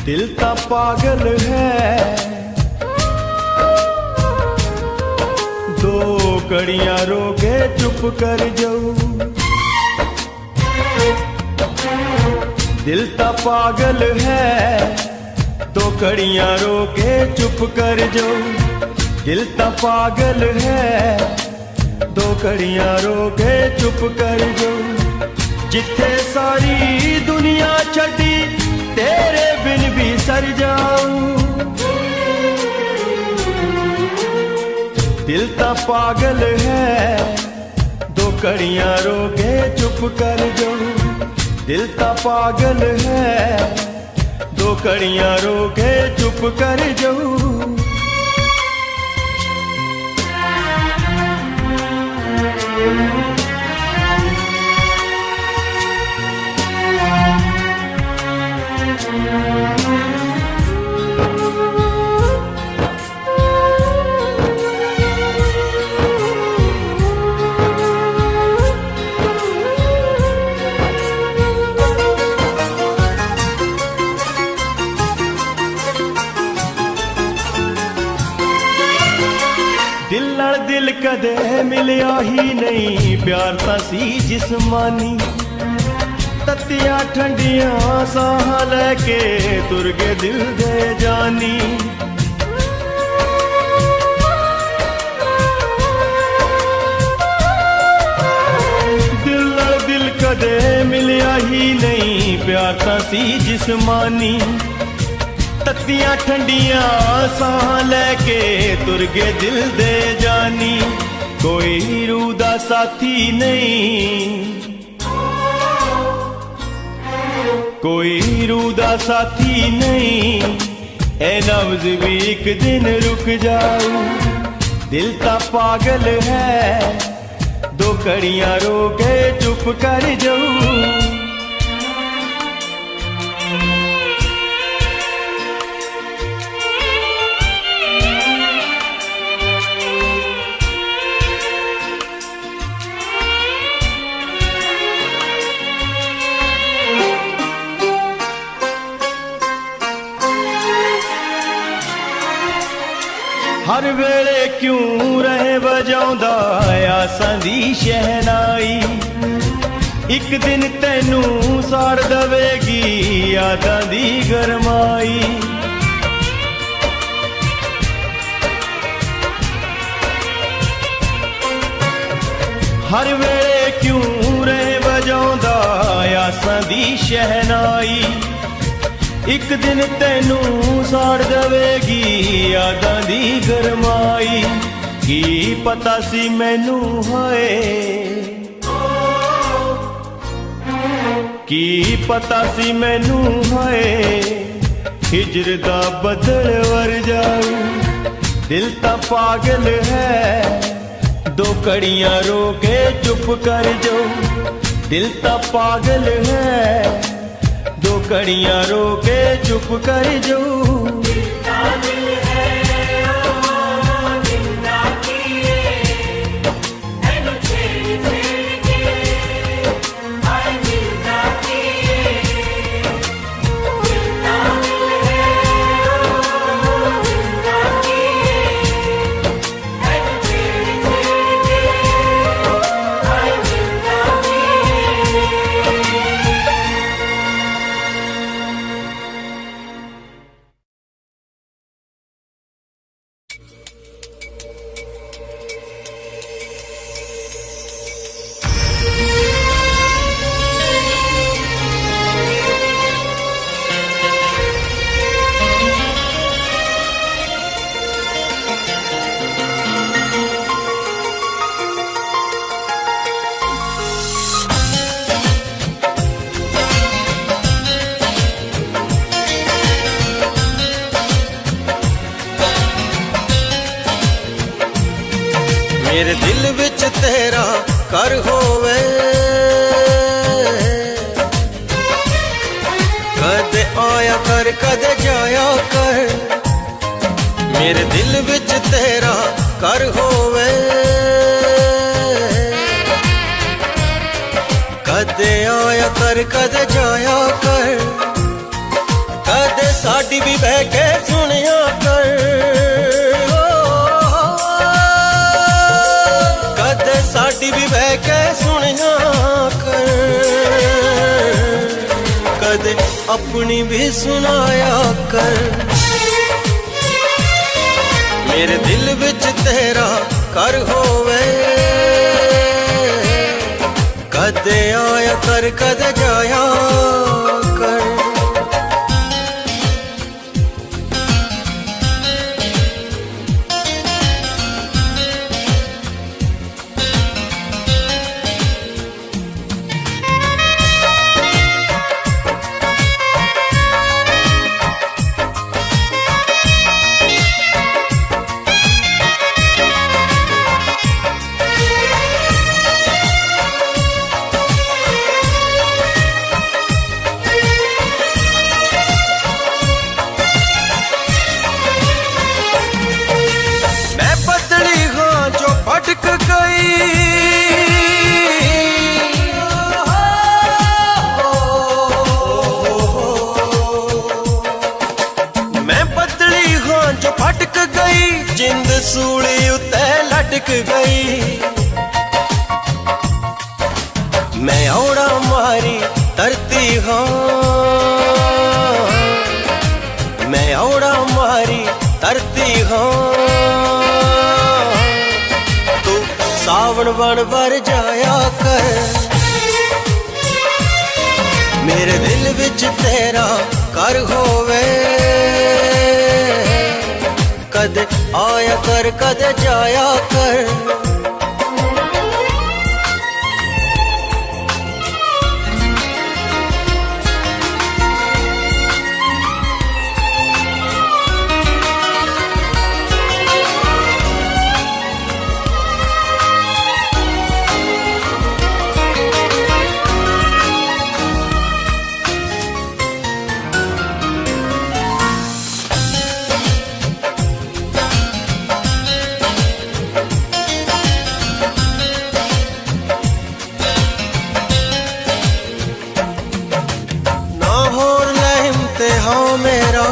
दिल ता पागल है, दो कड़ियां रोके चुप कर जाऊं। दिल ता पागल है, दो कड़ियां रोके चुप कर जाऊं। दिल ता पागल है, दो कड़ियां रोके चुप कर जाऊं। जिथे सारी दुनिया छड़ी तेरे बिन भी सर जाऊं। दिल ता पागल है, दो कड़ियां रोके चुप कर जाऊं। दिल ता पागल है, दो कड़ियां रोके चुप कर जाऊं। दिल नाल दिल कदे मिलिया ही नहीं, प्यार तां सी जिस्मानी। तत्तियां ठंडियां साह लैके तुर गए दिल दे जानी। दिल नाल दिल कदे मिलिया ही नहीं, प्यार तां सी जिस्मानी। तत्तियां ठंडियां साह लैके तुर गए दिल दे जानी। कोई रूह दा साथी नहीं, कोई रूह दा साथी नहीं। ए नब्ज़ भी एक दिन रुक जाऊं। दिल ता पागल है, दो कड़ियां रोके चुप कर जाऊं। हर वेले क्यों रहे बजाउंदा आसां दी शहनाई। एक दिन तैनू साड़ दवेगी यादां दी गरमाई। हर वेले क्यों रहे बजाउंदा आसां दी शहनाई। एक दिन तैनू साड़ दवेगी यादां दी गरमाई। की पता सी मैनू होए, की पता सी मैनू होए हिजर दा बदल वर जाऊं। दिल ता पागल है, दो कड़ियां रोके चुप कर जाऊं। दिल ता पागल है, दो कड़ियां रोके चुप कर जाऊं। मेरे दिल विच तेरा घर होवे, कदे आया कर कदे जाया कर। मेरे दिल विच तेरा घर होवे, कदे आया कर कदे जाया कर। कदे साढ़े साडी भी बह के सुनिया कर, कदे साडी भी बह के सुनिया कर, कदे अपनी भी सुनाया कर। मेरे दिल विच तेरा घर होवे, कदे आया कर कदे जाया कर। भटक गई मैं बदली हाँ जो भटक गई, जिंद सूली उते लटक गई। मैं औड़ा मारी तरती हाँ, मैं औड़ा मारी तरती हाँ, सावन बन बर जाया कर। मेरे दिल विच तेरा घर होवे, कदे आया कर कदे जाया कर। हाँ मेरा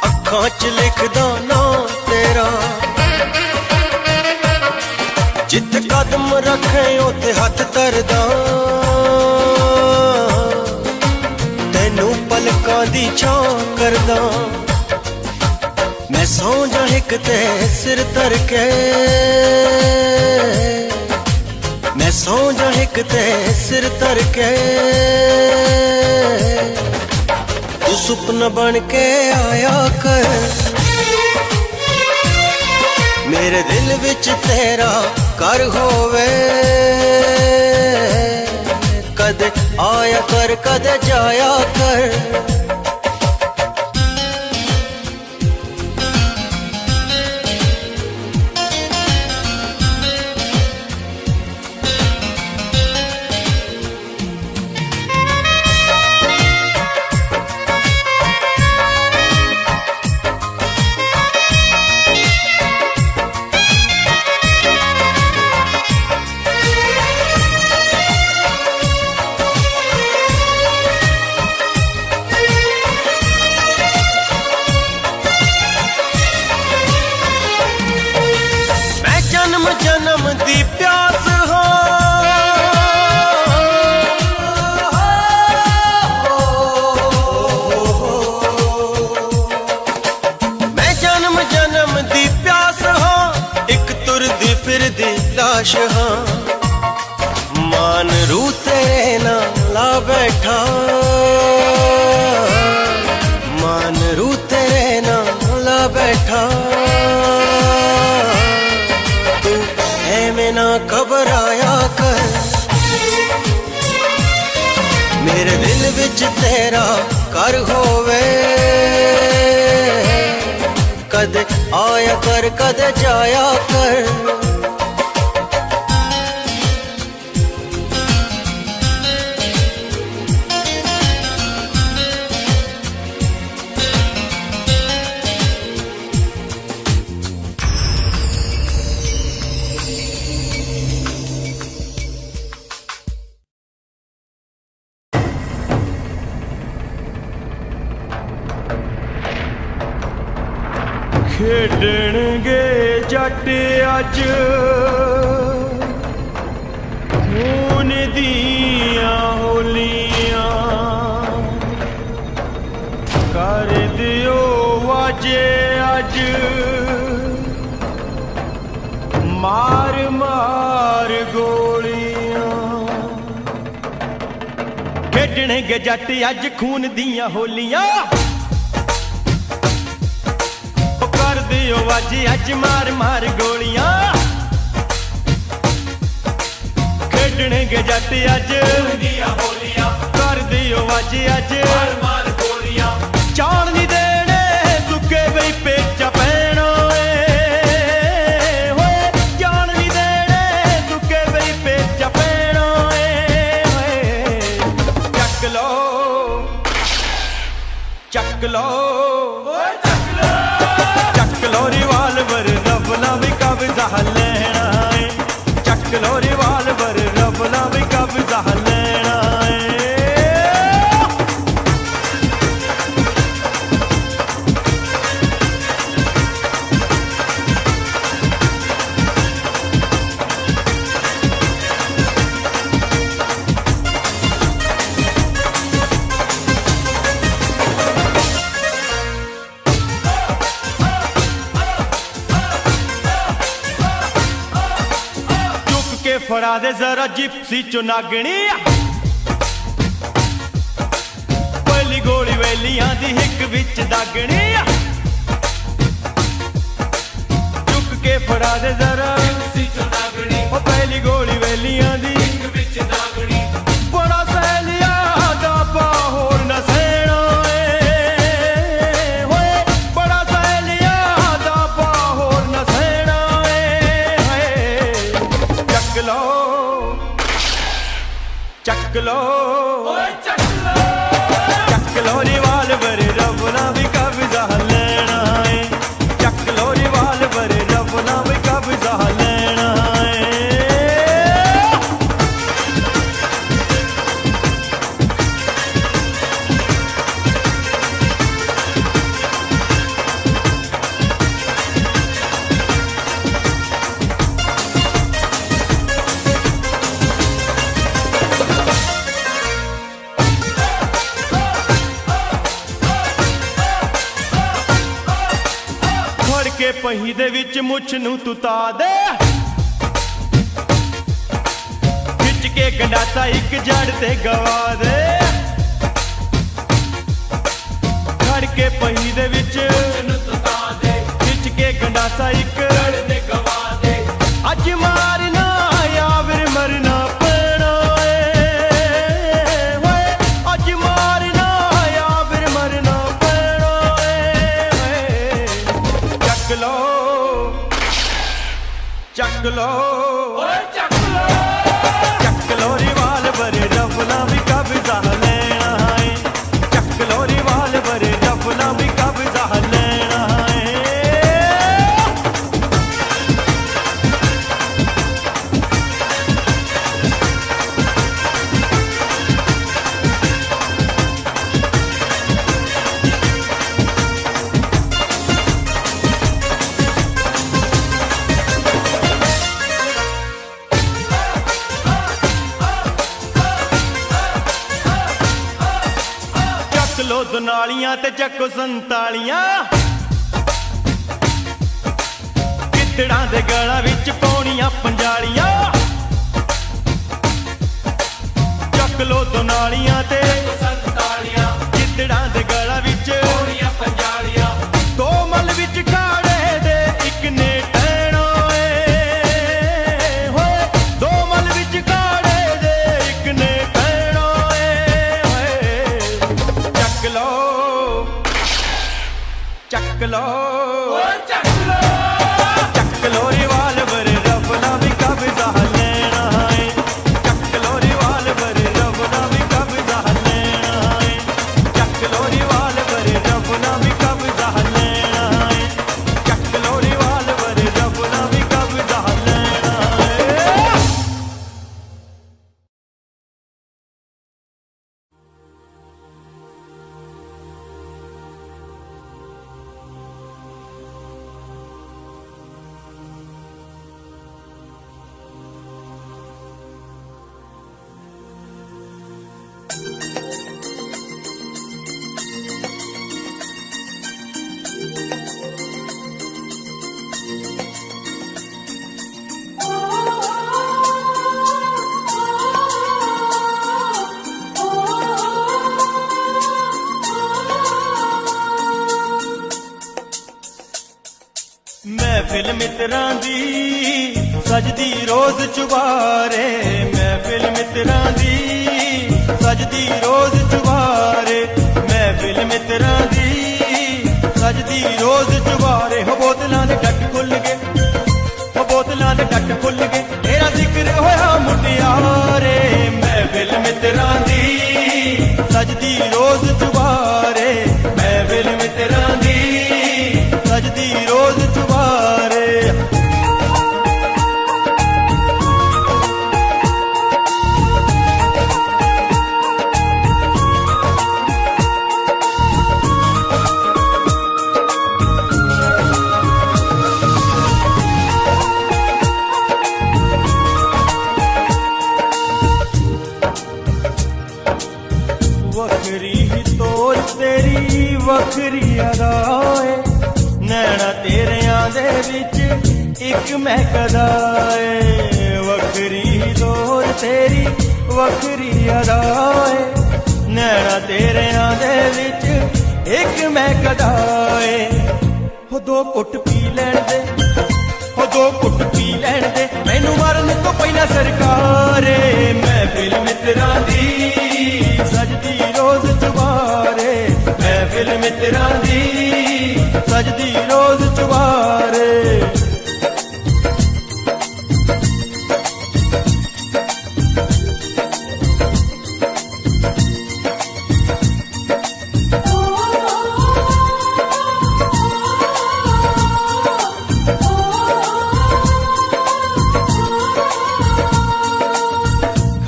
अखां च लिखदा ना तेरा, जित कदम रखे उते हथ धरदा, तेनू पलकां दी छां करदा। मैं सौ जा हिक ते सिर धर के, मैं सौ जा हिक ते सिर धर के, तू सुपना बन के आया कर। मेरे दिल विच तेरा घर होवे, कदे आया कर कदे जाया कर। जन्म दी प्यास मैं जन्म जन्म दी प्यास हाँ, एक तुरदी फिरदी लाश हाँ। मान रू तेरे ना ला बैठा, मान रू तेरे ना ला बैठा, ना घबराया कर। मेरे दिल विच तेरा घर होवे, कदे आया कर कदे जाया कर। ਖੇਡਣਗੇ ਜੱਟ ਅੱਜ ਖੂਨ ਦੀਆਂ ਹੋਲੀਆਂ ਕਰ ਦਿਓ ਵਾਜੇ ਅੱਜ ਮਾਰ ਮਾਰ ਗੋਲੀਆਂ ਖੇਡਣਗੇ ਜੱਟ ਅੱਜ ਖੂਨ ਦੀਆਂ ਹੋਲੀਆਂ ਕਰ ਦਿਓ ਵਾਜੇ ਅੱਜ ਮਾਰ ਮਾਰ ਗੋਲੀਆਂ ਖੇਡਣਗੇ ਜੱਟ ਅੱਜ ਖੂਨ ਦੀਆਂ ਹੋਲੀਆਂ ਕਰ ਦਿਓ ਵਾਜੇ ਅੱਜ ਮਾਰ ਮਾਰ ਗੋਲੀਆਂ ਚਾਣ ਨਹੀਂ ਦੇਣੇ ਸੁੱਕੇ ਬਈ ਪੇਚਾ ਪੈਣਾ ਏ ਹੋਏ ਚਾਣ ਨਹੀਂ ਦੇਣੇ ਸੁੱਕੇ ਬਈ ਪੇਚਾ ਪੈਣਾ ਏ ਹੋਏ ਚੱਕ ਲੋ ਓਏ ਚੱਕ ਲੋ ਰਿਵਾਲਵਰ ਰੱਬ ਨਾ ਵੀ ਕਬਜ਼ਾ ਲੈਣਾ ਏ ਚੱਕ ਲੋ ਰਿਵਾਲਵਰ ਰੱਬ ਨਾ ਵੀ ਕਬਜ਼ਾ ਲੈਣਾ ਏ ਫੜਾ ਦੇ ਜ਼ਰਾ ਜਿਪਸੀ ਚੋਂ ਨਾਗਣੀ ਪਹਿਲੀ ਗੋਲੀ ਵੇਲੀਆਂ ਦੀ ਹਿੱਕ ਵਿੱਚ ਦਾਗਣੀ ਚੁੱਕ ਕੇ ਫੜਾ ਦੇ ਜ਼ਰਾ ਜਿਪਸੀ ਚੋਂ ਨਾਗਣੀ ਉਹ ਪਹਿਲੀ ਗੋਲੀ ਵੇਲੀਆਂ ਦੀ ਹਿੱਕ ਵਿੱਚ ਦਾਗਣੀ ਬੜਾ ਸਹਿਲਿਆ ਦਾ ਬਾਹਰ ਨਾ ਸਹਿਣਾ ਏ ਹੋਏ ਬੜਾ ਸਹਿਲਿਆ ਦਾ ਬਾਹਰ ਨਾ ਸਹਿਣਾ ਏ ਹੋਏ ਚੱਕ ਲੋ ਓਏ ਚੱਕ ਲੋ ਰਿਵਾਲਵਰ ਰੱਬ ਨਾ ਵੀ ਕਬਜ਼ਾ ਲੈਣਾ ਏ ਚੱਕ ਲੋ ਰਿਵਾਲਵਰ ਰੱਬ ਨਾ ਵੀ ਕਬਜ਼ਾ ਲੈਣਾ ਏ ਕੇ ਪਹੀ ਦੇ ਵਿੱਚ ਮੁੱਛ ਨੂੰ ਤੂੰ ਤਾ ਦੇ ਖਿੱਚ ਕੇ ਗੰਡਾਸਾ ਇੱਕ ਜੜ ਤੇ ਗਵਾ ਦੇ ਖੜ ਕੇ ਪਹੀ ਦੇ ਵਿੱਚ ਮੁੱਛ ਨੂੰ ਤੂੰ ਤਾ ਦੇ ਖਿੱਚ ਕੇ ਗੰਡਾਸਾ ਇੱਕ ਜੜ ਤੇ ਗਵਾ ਦੇ ਅੱਜ ਮਾਰਨਾ ਜਾਂ ਫਿਰ ਮਰਨਾ ਪੈਣਾ ਏ ਹੋਏ ਅੱਜ ਮਾਰਨਾ ਜਾਂ ਫਿਰ ਮਰਨਾ ਪੈਣਾ ਏ ਚੱਕ ਲੋ ਓਏ ਚੱਕ ਲੋ ਰਿਵਾਲਵਰ ਰੱਬ ਨਾ ਵੀ ਕਬਜ਼ਾ ਲੈਣਾ ਏ ਚੱਕ ਲੋ ਰਿਵਾਲਵਰ ਰੱਬ ਨਾ ਵੀ ਕਬਜ਼ਾ ਲੈਣਾ ਏ ਲੋ ਦੁਨਾਲੀਆਂ ਤੇ ਚੱਕੋ ਸੰਤਾਲੀਆਂ ਗਿੱਦੜਾਂ ਦੇ ਗਲਾਂ ਵਿੱਚ ਪਾਉਣੀਆਂ ਪੰਜਾਲੀਆਂ ਚੱਕ ਲੋ ਦੁਨਾਲੀਆਂ ਤੇ ਸੰਤਾਲੀਆਂ ਗਿੱਦੜਾਂ ਦੇ ਗਲਾਂ ਵਿੱਚ ਪਾਉਣੀਆਂ ਪੰਜਾਲੀਆਂ ਦੋ ਮੱਲ ਵਿੱਚ ਖਾੜੇ ਦੇ ਇੱਕ ਨੇ ਟਹਿਣਾ ਏ ਹੋਏ ਦੋ ਮੱਲ ਵਿੱਚ ਖਾੜੇ ਦੇ ਇੱਕ ਨੇ ਟਹਿਣਾ ਏ ਹੋਏ ਚੱਕ ਲੋ ਓਏ ਚੱਕ ਲੋ ਰਿਵਾਲਵਰ ਰੱਬ ਨਾ ਵੀ ਕਬਜ਼ਾ ਲੈਣਾ ਏ ਚੱਕ ਲੋ ਰਿਵਾਲਵਰ ਰੱਬ ਨਾ ਵੀ ਕਬਜ਼ਾ ਲੈਣਾ ਏ ਚੱਕ ਲੋ ਰਿਵਾਲਵਰ ਰੱਬ ਨਾ ਵੀ ਕਬਜ਼ਾ ਲੈਣਾ ਏ ਚੱਕ ਲੋ ਰਿਵਾਲਵਰ ਰੱਬ ਨਾ ਵੀ ਕਬਜ਼ਾ ਲੈਣਾ ਏ मित्रां दी सजदी रोज चुबारे, महफिल मित्रां दी सजदी रोज चुबारे, महफिल मित्रां दी सजदी रोज चुबारे। हो बोतलां दे डट खुल गए, हो बोतलां दे डट खुल गए, तेरा जिक्र होया मुटियारे, महफिल मित्रां दी सजदी रोज चुबारे, महफिल मित्रां दी सजदी रोज चुबारे। वखरी ही तोर तेरी वखरी अदाए, नैना तेरियां दे विच इक महकदा ए। वखरी ही तोर तेरी वखरी अदाए, नैना तेरियां दे विच इक महकदा ए। हो दो घुट पी लैण दे, हो दो घुट पी लैण दे, मैनू मरन तो पहला सरकारे, महफिल मित्रां दी सजदी रोज चुबारे, महफिल मित्रां दी सजदी रोज चुबारे।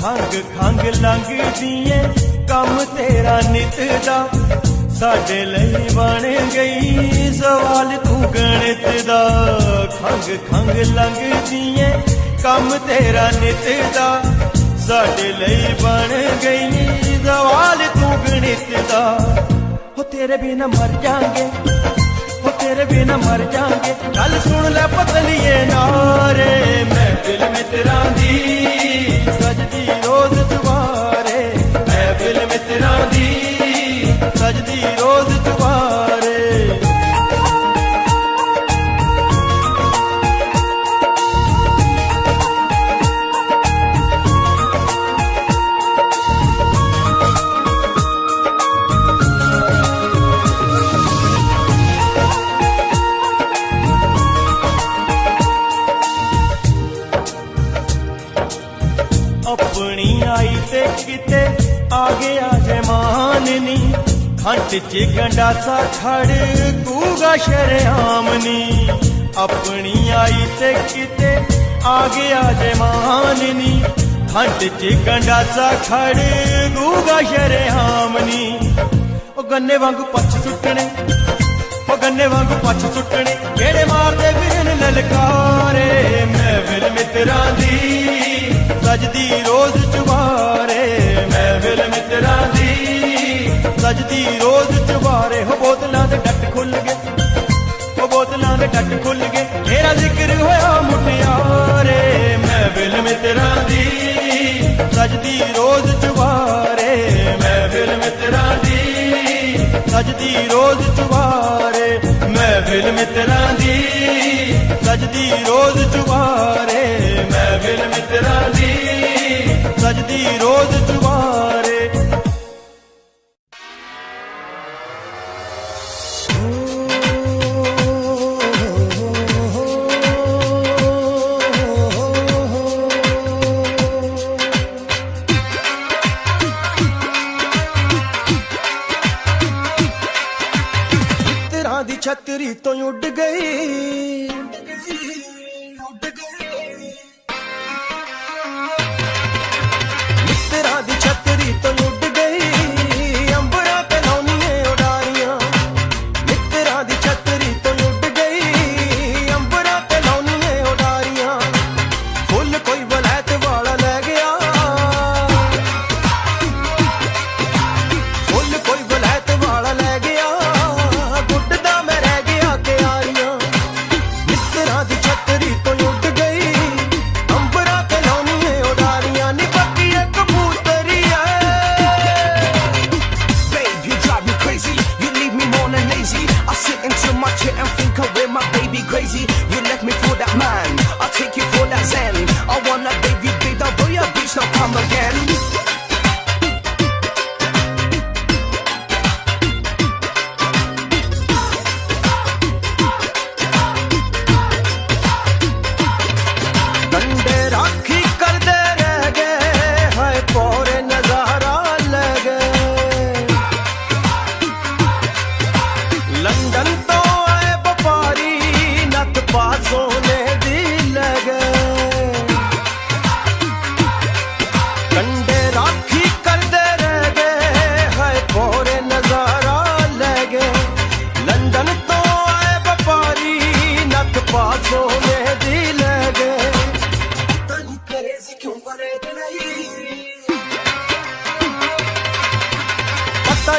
खंग खंग लंघदी कम तेरा नित दा, साडे लई बन गई सवाल तू गणित दा। खंग खंग लंघदी कम तेरा नित दा, साडे लई बन गई सवाल तू गणित दा। हो तेरे बिना मर जाएंगे, हो तेरे बिना मर जाएंगे, गल सुन ले पतलिए नारे, महफिल मित्रां दी सजदी रोज चुबारे, महफिल मित्रां दी सजदी रोज चुबारे। अपनी आई ते किते आ गया जमान नी, खंड च गंडासा खड़ कूगा शरेआम नी। अपनी आई ते किते आ गया जमान नी, खंड च गंडासा खड़ कूगा शरेआम नी। ओ गन्ने वांगू पछ सुटने, ओ गन्ने वांगू पछ सुटने, जेड़े मारदे फिरन ललकारे, महफिल मित्रां दी सजदी रोज चुबारे, महफिल मित्रां दी सजदी रोज चुबारे। हो बोतलां दे डट खुल गए, हो बोतलां दे डट खुल गए, तेरा जिक्र होया मुटियारे, महफिल मित्रां दी सजदी रोज चुबारे, महफिल मित्रां दी सजदी रोज चुबारे, महफिल मित्रां दी सजदी रोज चुबारे, महफिल मित्रां दी सजदी रोज चुबारे। मित्रां दी छतरी तो उड़ गई, मित्रां दी छतरी तो उड़ गई, अंबरां ते लौनिए उडारियां। मित्रां दी छतरी तो उड़ गई, अंबरां ते लौनिए उडारियां। फुल कोई वलैत वाला ले गया, फुल कोई वलैत वाला ले गया, गुड्डदा मैं रह गया क्यारियां। मित्रां दी छतरी तो उड़ गई, अंबरां ते लौनिए उडारियां। नी पक्की कबूतरी है,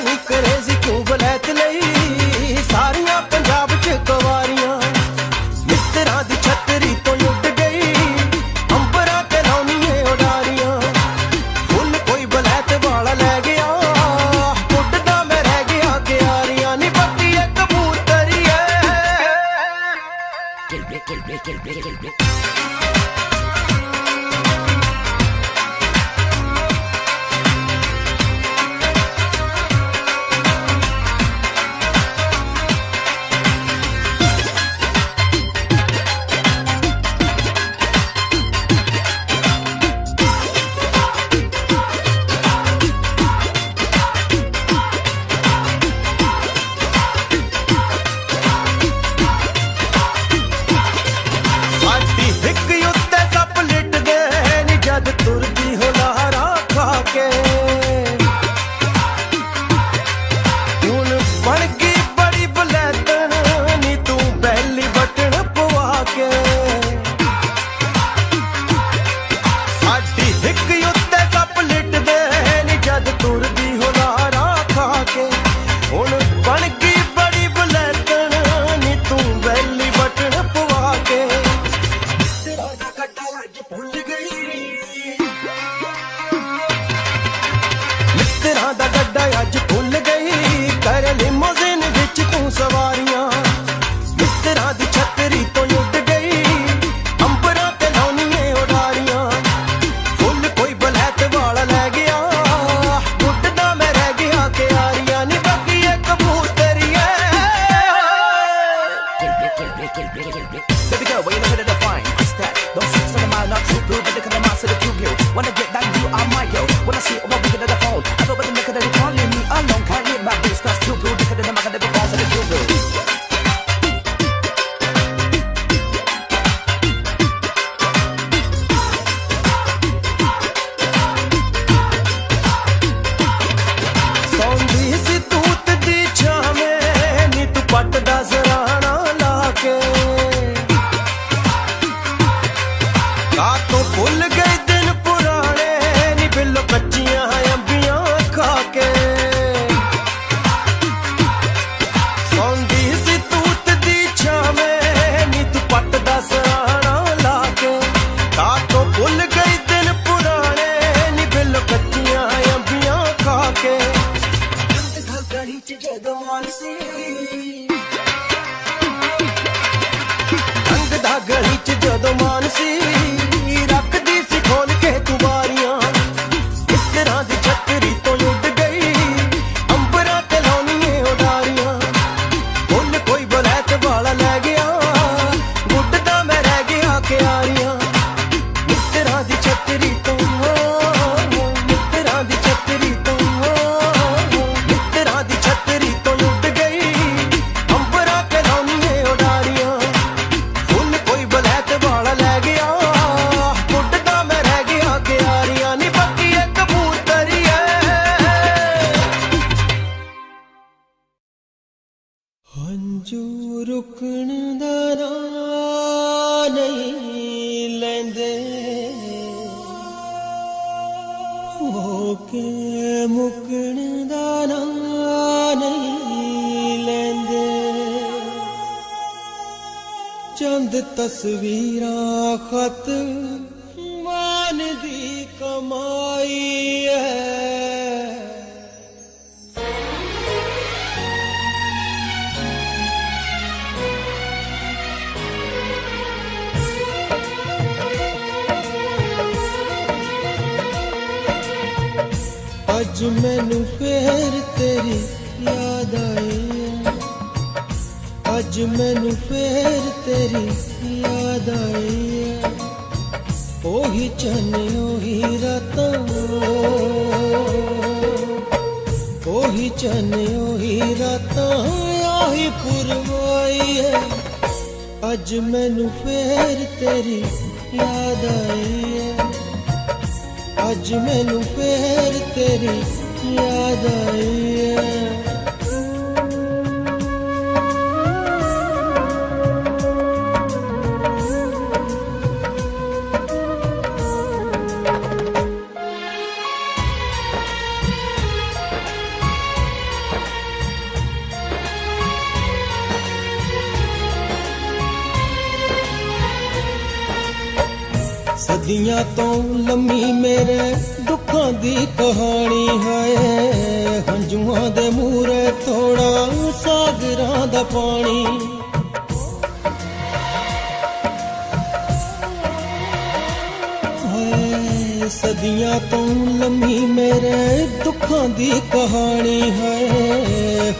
नहीं करेजी क्यों बलैत लई सारियां पंजाब च कवारियां मित्तरां दी छतरी तो उड़ गई अंबरां ते लाउणिए उडारियां फुल कोई बलैत वाला लै गया उड़दा मैं रह गया क्यारियां नी बत्ती एक कबूतरी तुरदी हो लहरा खा के हुण बन गई बड़ी बलैतन नी तू बैली बटन पवा के साडी हिक उत्ते सप लिटदे नी जद तुरदी हो लहरा खा के हुण बन गई बड़ी बलैतन नी तू बैली बटन पवा के तेरा कट्टा अज भुल गई मित्तरां दा गड्डा अज भुल गई कर लिमोजिन विच तू सवारियां मित्तरां दी छतरी तो उड़ गई अंबरां ते लाउणिए उडारियां फुल कोई बलैत वाला लै गया उड़दा मैं रह गया क्यारियां नी बाकी एक कबूतरी Baby girl, what you looking at the fine? What's that? Don't sit on the mile, not too blue, but look at the mouse of the cube hill. Wanna get that you are my girl. When I see all my wicked at the phone, I know but the maker that they calling me alone. Can't leave my bitch, that's too blue, look at the mark of the balls of the cube hill. सौंधी सी तूत दी छावें नी तू पट दा जराना ला के का तो भुल गए दिन पुराने नी बिल्लो कच्चियां अंबियां खा के सौंधी सी तूत दी छावें नी तू पट दा जराना ला के का तो भुल गए दिन पुराने नी बिल्लो कच्चियां अंबियां खा के गली च जदों मानसी रंग दा गली च जदों मानसी रखदी सी खोल के तू बारियां मित्तरां दी छतरी तो उड़ गई अंबरां ते लाउणिए उडारियां फुल कोई बलैत वाला लै गया उड़दा मैं रह गया क्यारियां मित्तरां दी छतरी तो मित्तरां दी छतरी तो मित्तरां दी छतरी तो उड़ गई अंबरां ते लाउणिए उडारियां फुल कोई बलैत वाला लै गया उड़दा मैं रह गया क्यारियां नी बाकी एक कबूतरी हंजू रुकण दा नां नहीं लैंदे होके मुकण दा नां नहीं लैंदे चंद तस्वीरां खत मान दी कमाई है अज मैनू फेर तेरी याद आई है अज मैनू फेर तेरी याद आई है ओही चन ओही रातां ओही चन ओही रातां आही पुरवाई है अज मैनू फेर तेरी याद आई है अज मैनू फेर तेरी याद आई है सदियां तो लम्मी मेरे दुखों दी कहानी है हंजुआं दे मूरे थोड़ा सागरां दा पानी है सदियां तो लम्मी मेरे दुखों दी कहानी है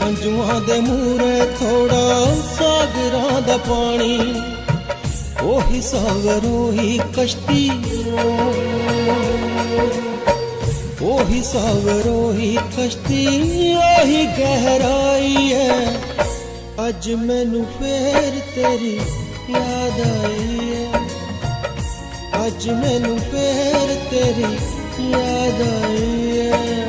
हंजुआं दे मूरे थोड़ा सागरां दा पानी ओही सागर ओही कश्ती ओही सागर ओही कश्ती ओही गहराई है अज मैनू फेर तेरी याद आई है अज मैनू फेर तेरी याद आई है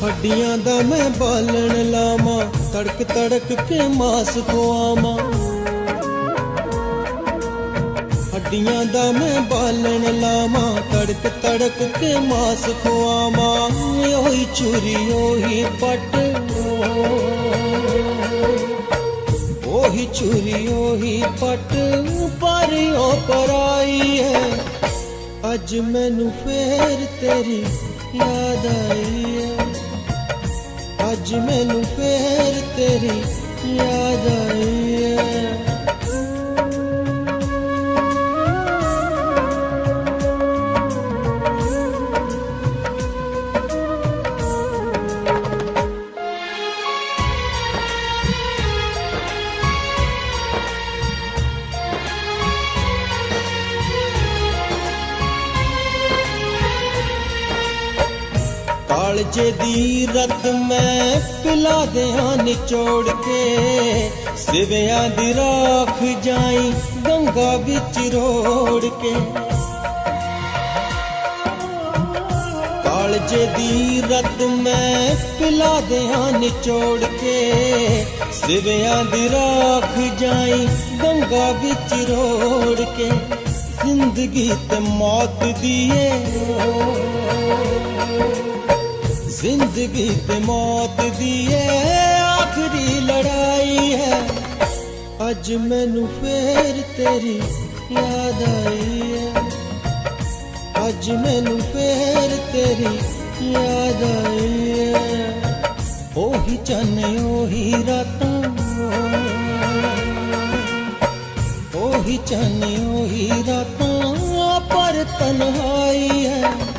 हड्डियां दा मैं बालन लामा तड़क तड़क के मास खुआमा हड्डियां दा मैं बालन लामा तड़क तड़क के मास खुआमा ओही चूरी ओही पट ओही चूरी ओही पट परियों पर आई है अज मैनू फेर तेरी याद आई है अज मैनू फेर तेरी याद आई है कालजे दी रत मैं पिला दिया निचोड़ के सिवियां दी राख जाई गंगा बिच रोड़ के कालजे दी रत मैं पिला दिया निचोड़ के सिवियां दी राख जाई गंगा बिच रोड़ के जिंदगी ते मौत दिए जिंदगी ते मौत दी आखिरी लड़ाई है अज मैनू फेर तेरी याद आई है अज मैनू फेर तेरी याद आई है ओही चन्न ओही रातां ओही चन्न ओही रातां पर तन्हाई है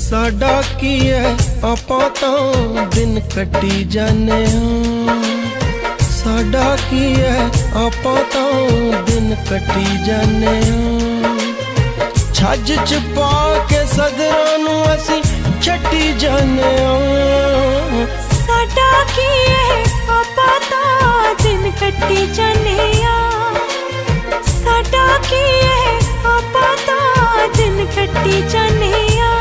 साडा की है आपां तां दिन कट्टी जाने साडा की है आपां तां दिन कट्टी जाने छज च पा के सदरां नूं असीं छट्टी जाने साडा की है आपां तां दिन कट्टी जाने साडा की है आपा ता दिन कट्टी जाने आ।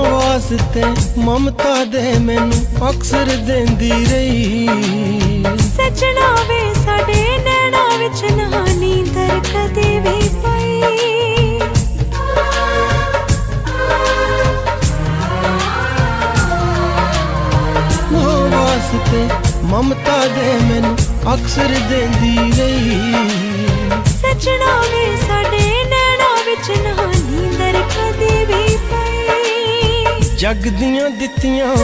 वास्ते ममता दे मैनू अक्सर देंदी रही। सजना वे साडे नैना विच नहानी दर कदे भी पई। मां वास्ते ममता दे मैनू अक्सर देंदी रही। सजना वे साडे नैना विच नहानी दर कदे भी पई। जग दियां दित्तियां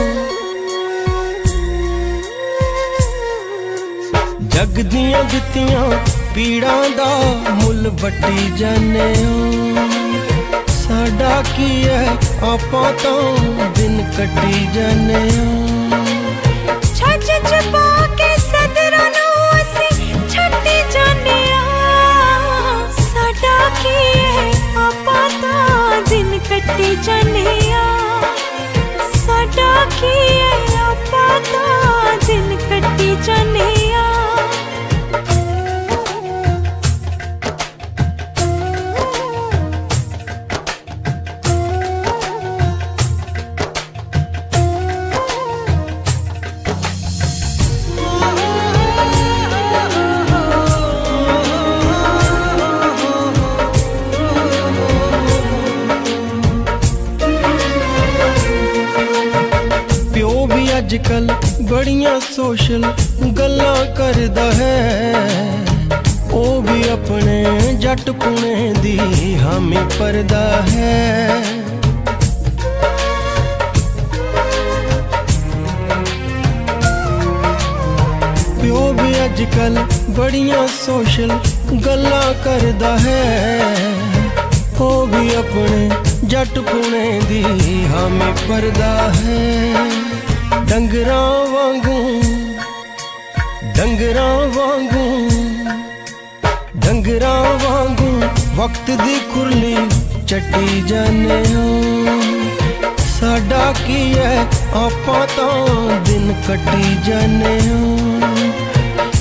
जग दियां दित्तियां पीड़ां दा मुल वट्टी जाने ओ। साडा की है आपां तां दिन कट्टी जाने ओ। छज छपा के सदरां नूं असीं छड्डी जाने आ। साडा की है आपां तां दिन कट्टी जाने आ। साडा की है आपा ता दिन कट्टी जाने आ। अजकल बड़ियां सोशल गल्लां करदा है। ओ भी अपने जट पुणे दी हामी परदा है। प्यो भी अजकल बड़ियां सोशल गल्लां करदा है। ओ भी अपने जट पुणे दी हामी परदा है। डंगरां वांगू वक्त दी खुरली चट्टी जाने हो। साडा की है आपां तां दिन कट्टी जाने हो।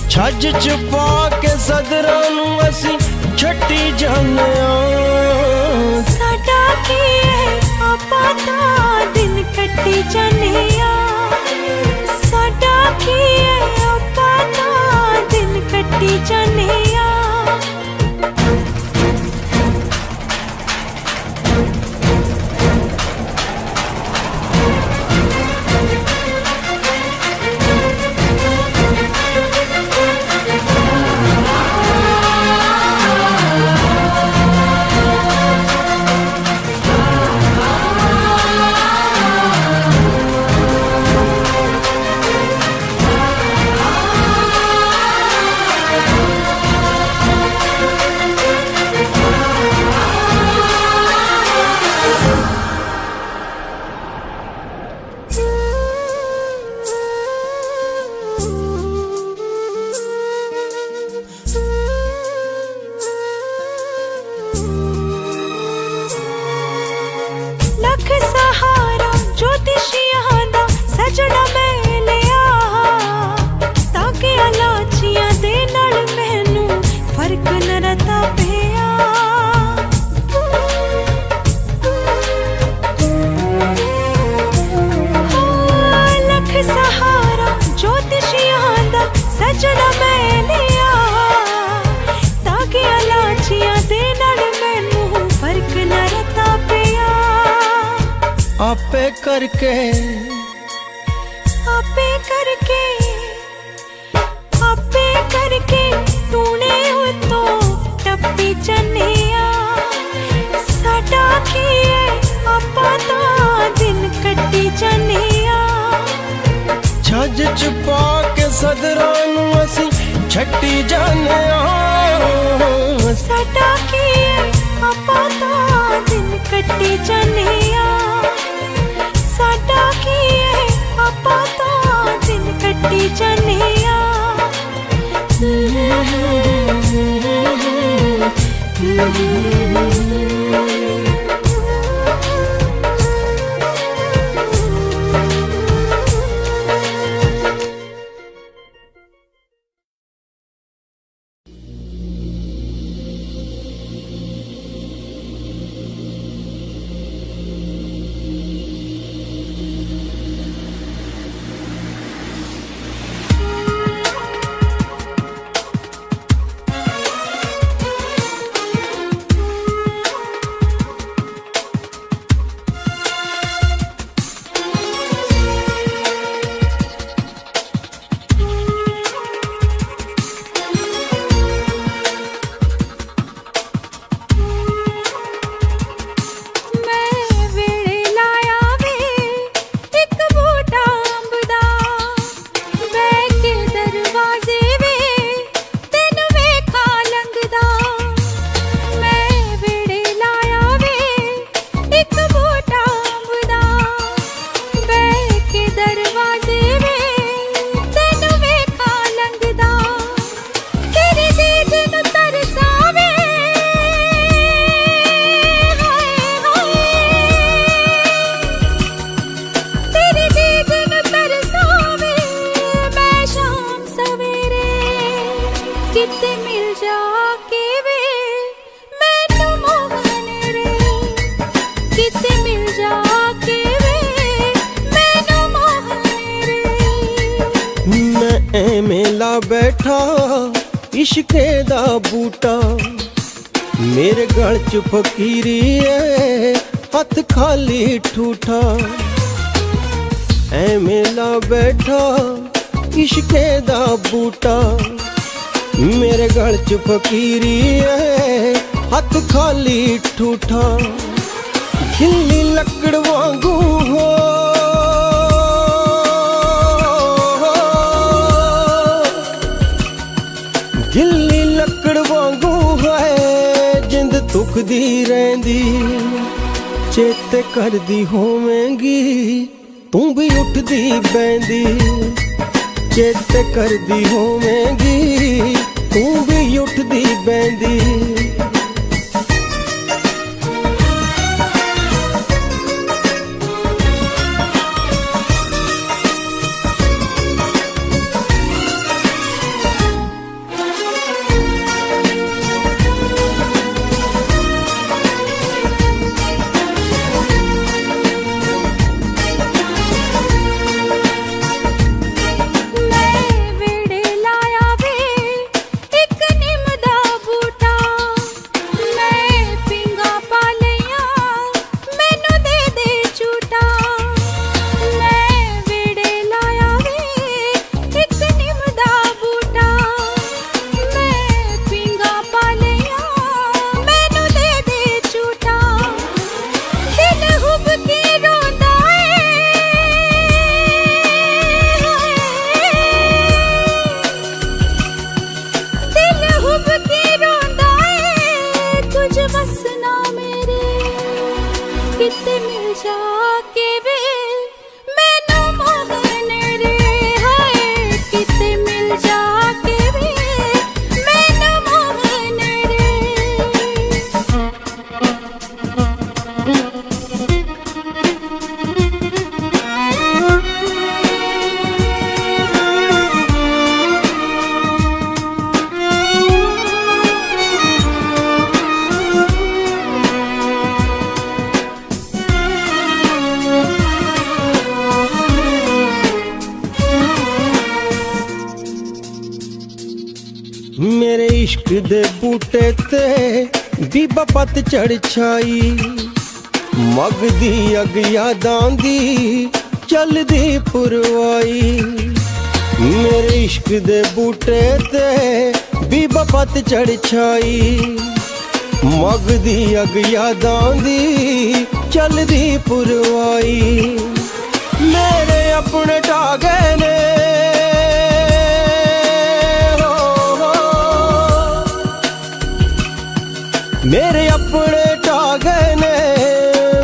छज छुपा के सदरां नूं असीं छट्टी जाने हो। साडा की है आपां तां दिन कट्टी जाने आ। साडा की है आपा ता दिन कट्टी जाने आ। आपे करके तूने हो तो टप्पी जनिया। साडा की है आपा ता दिन कट्टी जनिया। छज छुपा के सदरां नूं असीं छट्टी जाने आ। साडा की है आपा ता दिन कट्टी जनिया। जाने मेला बैठा इश्के दा बूटा मेरे गल च फकीरी है हथ खाली ठूठा ऐ मेला बैठा इश्के दा बूटा मेरे गल च फकीरी है हथ खाली ठूठा खिल्ली लकड़ वांगू हो गिल्ली लकड़ वांगू है जिंद तुखदी रहिंदी चेते करदी होवेंगी तू भी उठदी बैंदी चेते करदी होवेंगी तू भी उठदी बैंदी मेरे इश्क दे बूटे ते बीबा पत चढ़ छाई मगदी अग यादां दी चलदी पुरवाई मेरे इश्क दे बूटे ते बीबा पत चढ़ छाई मगदी अग यादां दी चलदी पुरवाई मेरे अपने टागे ने मेरे अपने टागे ने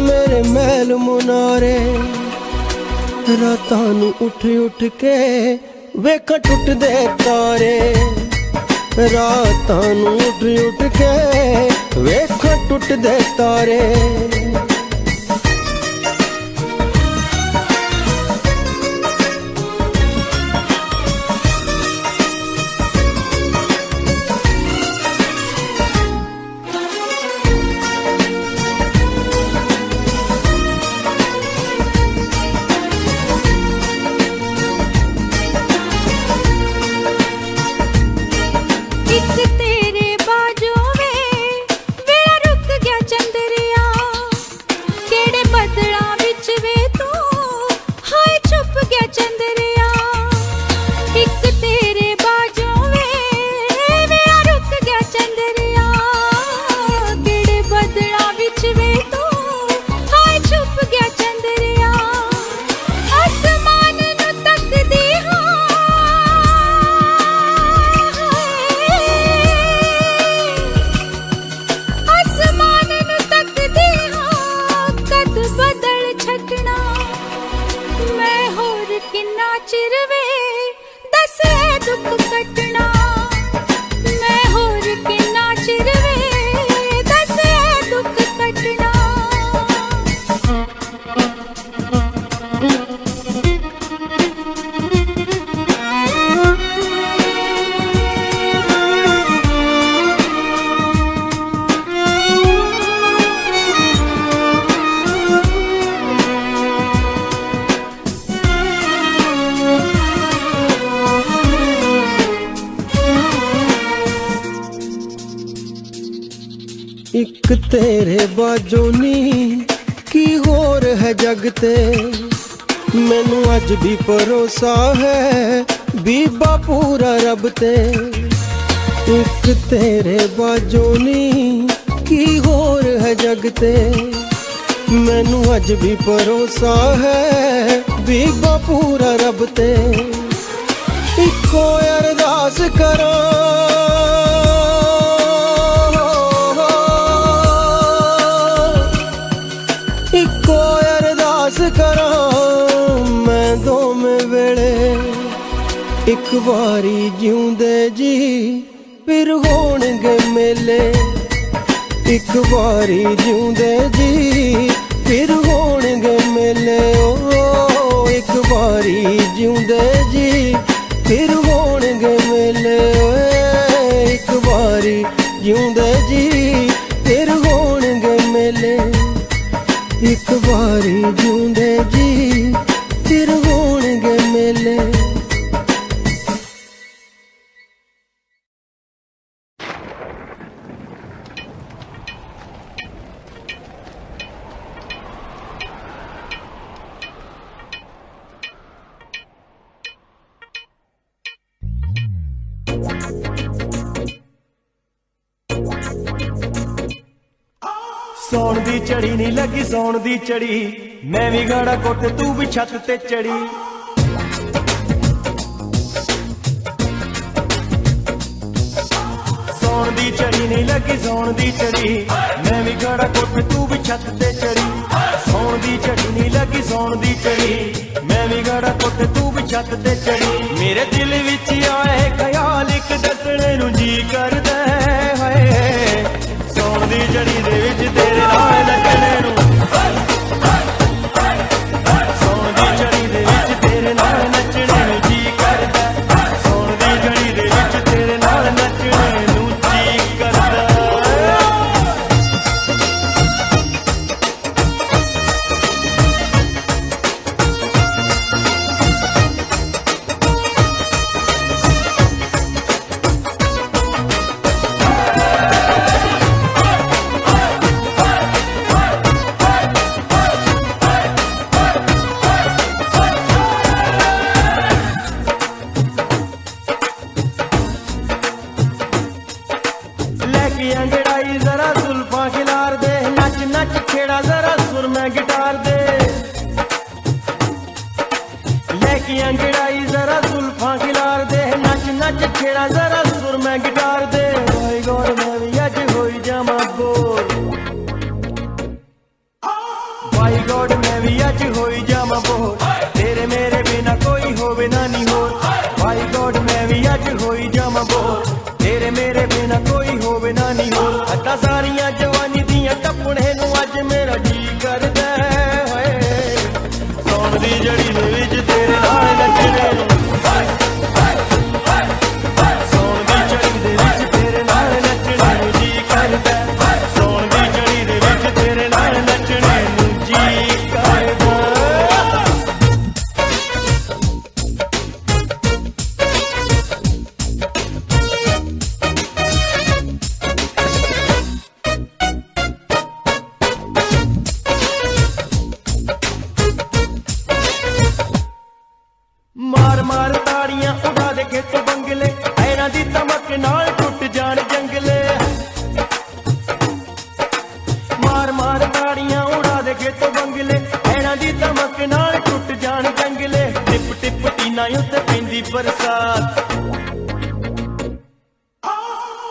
मेरे महल मुनारे रातां नू उठ उठ के ਵੇਖਾਂ ਟੁੱਟਦੇ ਤਾਰੇ ਰਾਤਾਂ ਨੂੰ ਉੱਠ ਉੱਠ ਕੇ ਵੇਖਾਂ ਟੁੱਟਦੇ ਤਾਰੇ ਇੱਕ ਤੇਰੇ ਬਾਝੋਂ ਨੀ ਕੀ ਹੋਰ ਹੈ ਜਗ ਤੇ ਮੈਨੂੰ ਅੱਜ ਵੀ ਭਰੋਸਾ ਹੈ ਬੀਬਾ ਪੂਰਾ ਰੱਬ ਤੇ ਇੱਕ ਤੇਰੇ ਬਾਝੋਂ ਨੀ ਕੀ ਹੋਰ ਹੈ ਜਗ ਤੇ ਮੈਨੂੰ ਅੱਜ ਵੀ ਭਰੋਸਾ ਹੈ ਬੀਬਾ ਪੂਰਾ ਰੱਬ ਤੇ ਇੱਕੋ ਅਰਦਾਸ ਕਰਾਂ मैं दोवें वेले एक बारी जिउंदे जी फिर होणगे मेले एक बारी जिउंदे जी फिर होणगे मेले ओ एक बारी जिउंदे जी फिर होणगे मेले एक बारी जिउंदे जी फिर होणगे मेले एक बारी जिउंदे जी फिर होणगे मेले ਸੌਣ ਦੀ ਚੜੀ ਨਹੀਂ ਲੱਗੀ ਸੌਣ ਦੀ ਚੜੀ ਮੈਂ ਵੀ ਗਾੜਾ ਕੋਟ ਤੂੰ ਵੀ ਛੱਤ ਤੇ ਚੜੀ ਸੌਣ ਦੀ ਚੜੀ ਨਹੀਂ ਲੱਗੀ ਸੌਣ ਦੀ ਚੜੀ ਮੈਂ ਵੀ ਗਾੜਾ ਕੋਟ ਤੂੰ ਵੀ ਛੱਤ ਤੇ ਚੜੀ ਸੌਣ ਦੀ ਚੜੀ ਨਹੀਂ ਲੱਗੀ ਸੌਣ ਦੀ ਚੜੀ ਮੈਂ ਵੀ ਗਾੜਾ ਕੋਟ ਤੂੰ ਵੀ ਛੱਤ ਤੇ ਚੜੀ ਮੇਰੇ ਦਿਲ ਵਿੱਚ ਆਏ ਖਿਆਲ ਇੱਕ ਦੱਸਣੇ ਨੂੰ ਜੀ ਕਰਦਾ ਹੈ ਸੌਣ ਦੀ ਚੜੀ ਦੇ ਵਿੱਚ ਤੇਰੇ ਨਾਲ ਲੱਗਣੇ ਨੂੰ ਸੌਣ ਦੀ ਚੜੀ ਦੇ ਵਿੱਚ ਤੇਰੇ ਨਾਲ ਨੱਚਣੇ ਨੂੰ ਜੀ ਕਰਦਾ ਸੌਣ ਦੀ ਚੜੀ ਦੇ ਵਿੱਚ ਤੇਰੇ ਨਾਲ ਨੱਚਣੇ ਨੂੰ ਜੀ ਕਰਦਾ अंगड़ाई जरा जुल्फा खिलार दे नच नच खेड़ा जरा सुर में गिटार दे लेके अंगड़ाई जरा जुल्फा खिलार दे नच नच खेड़ा जरा सुर में गिटार दे भाई गौर मैं भी अज होई जामा बोल भाई गौर मैं भी अज होई जामा बोल तेरे मेरे बिना कोई होवे ना नहीं होर भाई होई जामा बोर तेरे मेरे बिना कोई होवे ना नी होर अद्दा सारियां जवानी दियां टप्पणे नू अज मेरा जी करदा है सौण दी जड़ी दे विच तेरे नाल नचणे नू सौण दी जड़ी दे विच तेरे नाल नचणे नू जी करदा सौण दी जड़ी दे विच तेरे नाल नचणे नू जी करदा मार मार ताड़ियां उड़ा दे खिच बंगले ऐना दी तमक नाल टुट जान जंगले मार मार ताड़ियां उड़ा दे खिच बंगले ऐना दी तमक नाल टुट जान जंगले टिप टिप टीना उत्ते पैंदी बरसात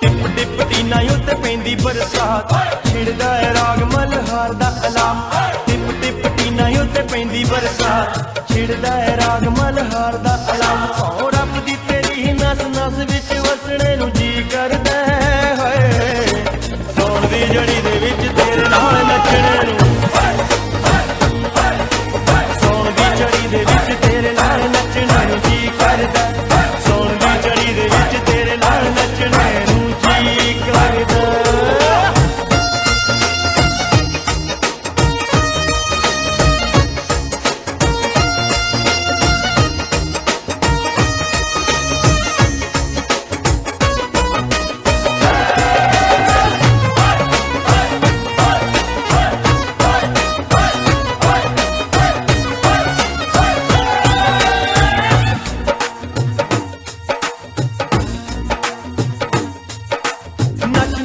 टिप टिप टीना उत्ते पैंदी बरसात छिड़दा है राग मल्हार दा अलाम टिप टिप टीना उत्ते पैंदी बरसात छिड़दा है राग मल्हार दा अलाम सौ रब दी तेरी नस नस विच वसणे नू जी करदा है सौण दी जड़ी दे विच तेरे नाल नचणे नू सौण दी जड़ी दे विच तेरे नाल नचणे नू जी करदा सौण दी जड़ी दे विच तेरे नाल नचणे नू जी करदा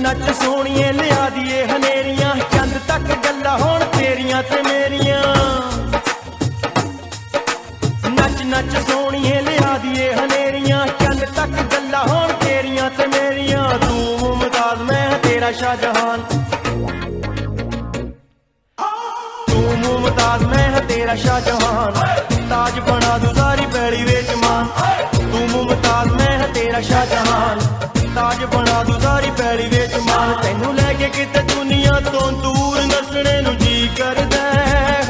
नच सोहणिए लिया दिए हनेरियां चंद तक गल्लां होण तेरियां ते मेरियां नच नच सोहणिए लिया दिए हनेरियां चंद तक गल्लां होण तेरियां ते मेरियां तू मुमताज मैं तेरा शाहजहान तू मुमताज मैं तेरा शाहजहान ताज बना दू सारी पैड़ी विच मान तू मुमताज मैं तेरा शाहजहान ताज बना दू सारी पैड़ी विच मान तैनू लैके किते दुनिया तो दूर नसणे नू जी करदा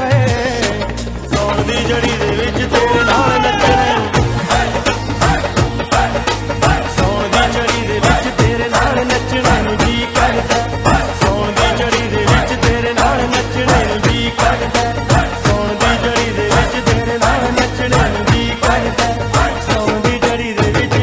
है सौण दी जड़ी दे विच तेरे नाल नचणे सौण दी जड़ी दे विच तेरे नाल नचणे नू जी करदा सौण दी जड़ी दे विच तेरे नाल नचणे नू जी करदा सौण दी जड़ी दे विच तेरे नाल नचणे नू जी करदा सौण दी जड़ी दे विच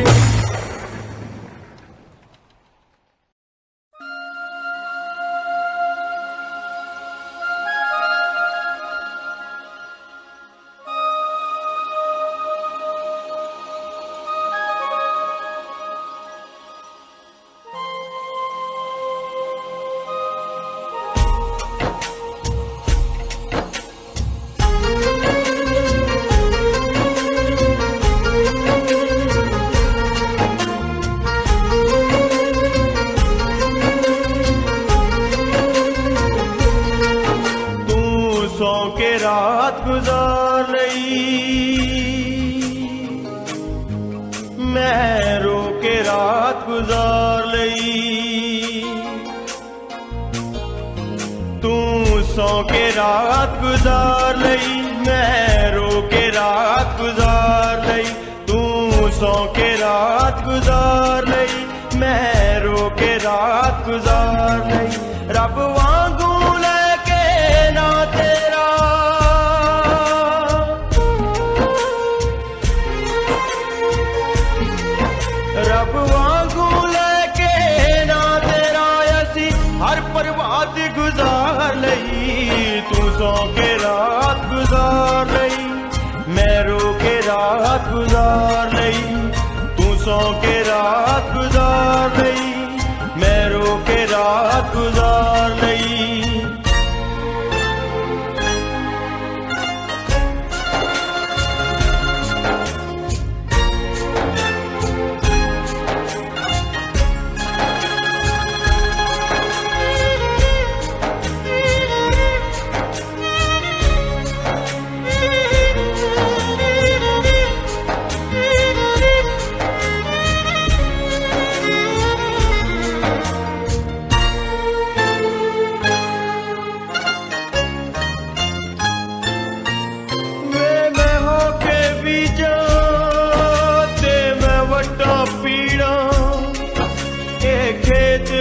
सौ के रात गुजार लई मैं रो के रात गुजार लई तू सौ के रात गुजार लई मैं रो के रात गुजार लई तू सौ के रात गुजार लई मैं रो के रात गुजार लई रब वांगू लेके ना तेरा रब वांगू लेके ना तेरा असी हर प्रभात गुजार लई तू सौ के रात गुजार लई मैं रो के रात गुजार लई तू सौ के रात गुजार लई मैं रो के रात गुजार लई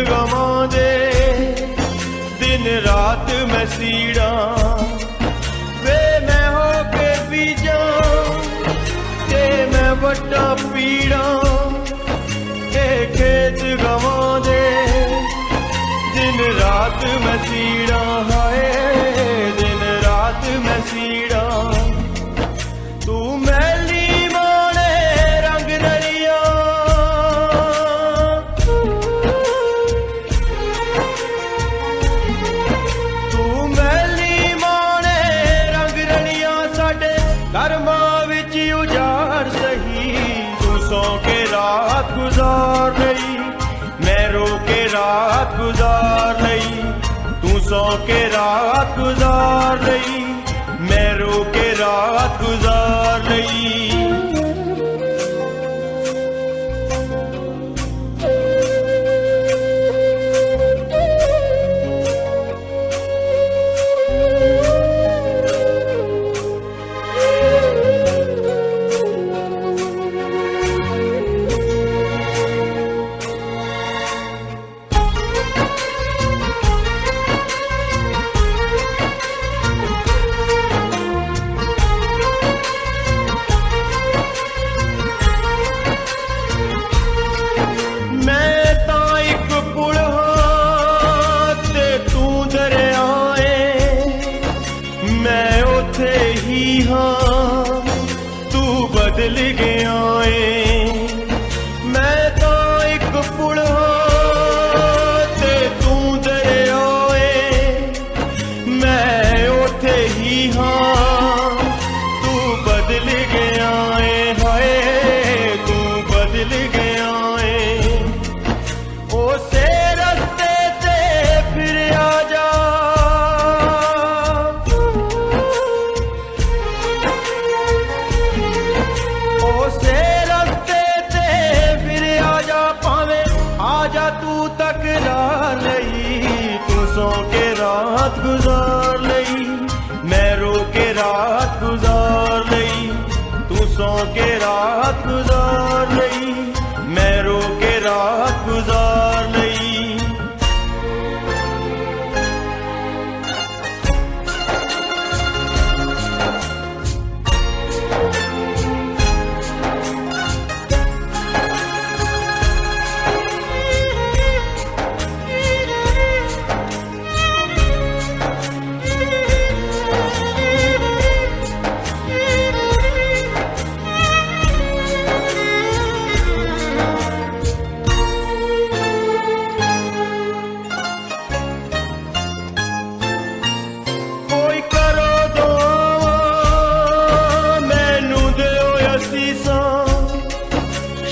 गवांदे दिन रात मैं सीड़ा वे मैं हो के बीजा ते मैं वड्डा पीड़ा ए खेत गवांदे दिन रात मैं सीड़ा हाय दिन रात मैं सीड़ा तू मैली माने रंग नरिया तू मैली माने रंग रलिया साडे कर्मां विच उजाड़ सही तू सौ के रात गुजार लई मैं रो के रात गुजार लई तू सौ के रात गुजार लई मैं रो के रात गुजार लई बदल गया है मैं तो एक पुल ते तू दरिया है मैं उथे ही हाँ तू बदल गया है हाय तू बदल गया है उसे रस्ते ते फिर आ जा उसे रस्ते ते फिर आजा पावे आजा तू तकरार लई तू सौ के रात गुजार लई मैं रो के रात गुजार लई तू सौ के रात गुजार लई मैं रो के रात गुजार लई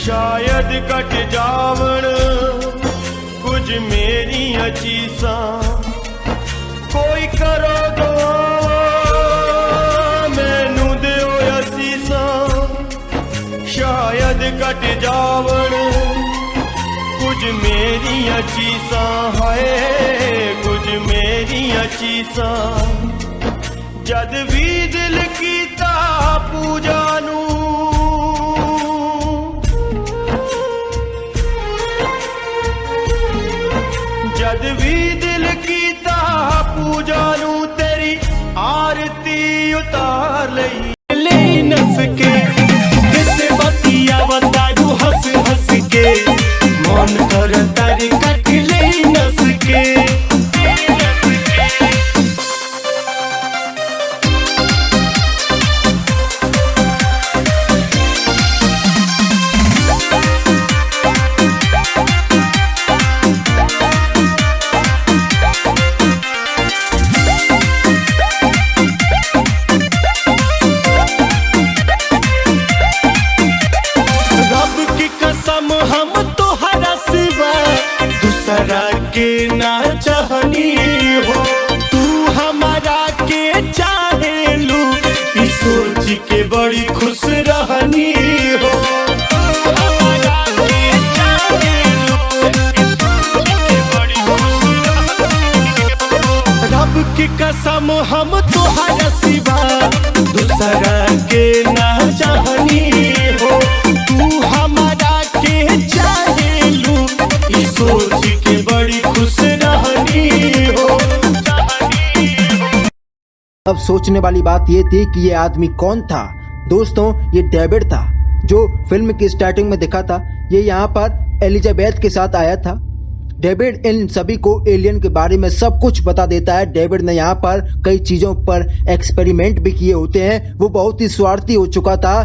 शायद कट जावण कुछ मेरियां चीसां कोई करो दुआ मैनू दियो असीसां शायद कट जावण कुछ मेरियां चीसां हाय कुछ मेरियां चीसां जद भी दिल कीता पूजा नू जद भी दिल कीता पूजा नू तेरी आरती उतार लई नस के किसे बतिया बतारू हंस हंस के मन कर तारी कट ले नस के के ना चाहनी हो तू हमारा के चाहे लू इस सोच के बड़ी खुश रहनी हो रब की कसम हम तोहरा सिवा दूसरा के ना चाहनी हो तू हमारा के चाहे लू इस सोच के बड़ी अब सोचने वाली बात ये थी कि ये आदमी कौन था। दोस्तों, ये डेविड था जो फिल्म की स्टार्टिंग में दिखा था। ये यहाँ पर एलिजाबेथ के साथ आया था। डेविड इन सभी को एलियन के बारे में सब कुछ बता देता है। डेविड ने यहाँ पर कई चीजों पर एक्सपेरिमेंट भी किए होते हैं। वो बहुत ही स्वार्थी हो चुका था।